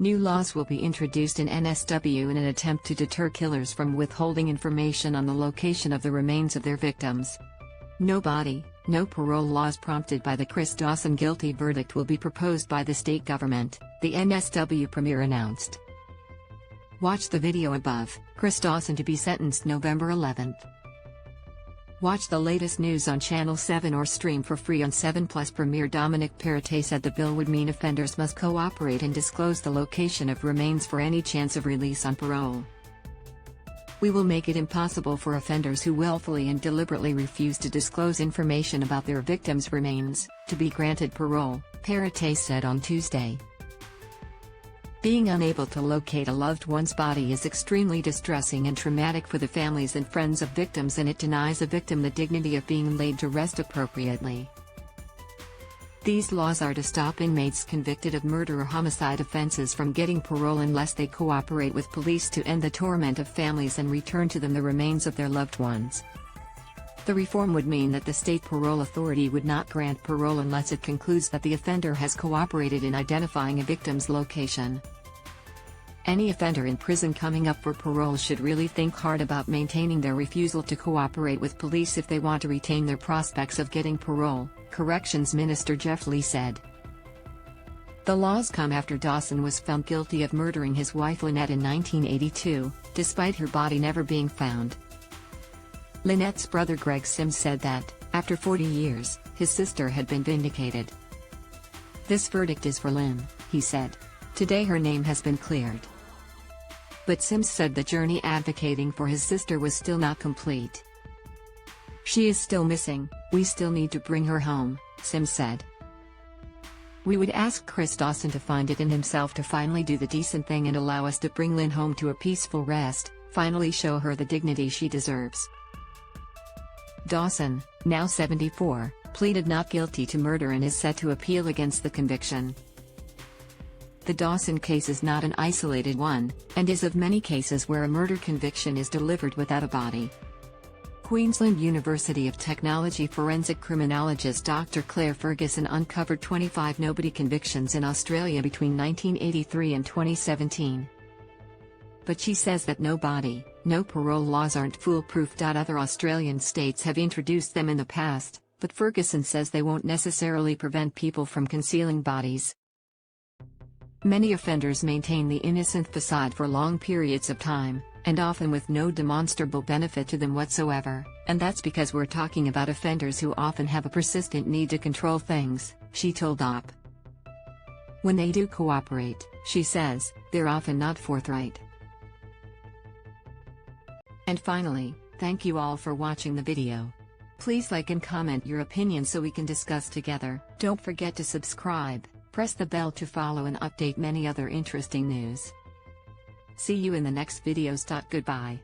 New laws will be introduced in NSW in an attempt to deter killers from withholding information on the location of the remains of their victims. No body, no parole laws prompted by the Chris Dawson guilty verdict will be proposed by the state government, the NSW Premier announced. Watch the video above. Chris Dawson to be sentenced November 11th. Watch the latest news on Channel 7 or stream for free on 7+. Premier Dominic Perrottet said the bill would mean offenders must cooperate and disclose the location of remains for any chance of release on parole. We will make it impossible for offenders who willfully and deliberately refuse to disclose information about their victims' remains to be granted parole, Perrottet said on Tuesday. Being unable to locate a loved one's body is extremely distressing and traumatic for the families and friends of victims, and it denies a victim the dignity of being laid to rest appropriately. These laws are to stop inmates convicted of murder or homicide offenses from getting parole unless they cooperate with police to end the torment of families and return to them the remains of their loved ones. The reform would mean that the state parole authority would not grant parole unless it concludes that the offender has cooperated in identifying a victim's location. Any offender in prison coming up for parole should really think hard about maintaining their refusal to cooperate with police if they want to retain their prospects of getting parole, Corrections Minister Jeff Lee said. The laws come after Dawson was found guilty of murdering his wife Lynette in 1982, despite her body never being found. Lynette's brother Greg Sims said that, after 40 years, his sister had been vindicated. "This verdict is for Lynn," he said. "Today her name has been cleared." But Sims said the journey advocating for his sister was still not complete. "She is still missing, we still need to bring her home," Sims said. "We would ask Chris Dawson to find it in himself to finally do the decent thing and allow us to bring Lynn home to a peaceful rest, finally show her the dignity she deserves." Dawson, now 74, pleaded not guilty to murder and is set to appeal against the conviction. The Dawson case is not an isolated one, and is of many cases where a murder conviction is delivered without a body. Queensland University of Technology forensic criminologist Dr. Claire Ferguson uncovered 25 nobody convictions in Australia between 1983 and 2017. But she says that no body, no parole laws aren't foolproof. Other Australian states have introduced them in the past, but Ferguson says they won't necessarily prevent people from concealing bodies. Many offenders maintain the innocent facade for long periods of time, and often with no demonstrable benefit to them whatsoever, and that's because we're talking about offenders who often have a persistent need to control things, she told OP. When they do cooperate, she says, they're often not forthright. And finally, thank you all for watching the video. Please like and comment your opinion so we can discuss together. Don't forget to subscribe, press the bell to follow and update many other interesting news. See you in the next videos. Goodbye.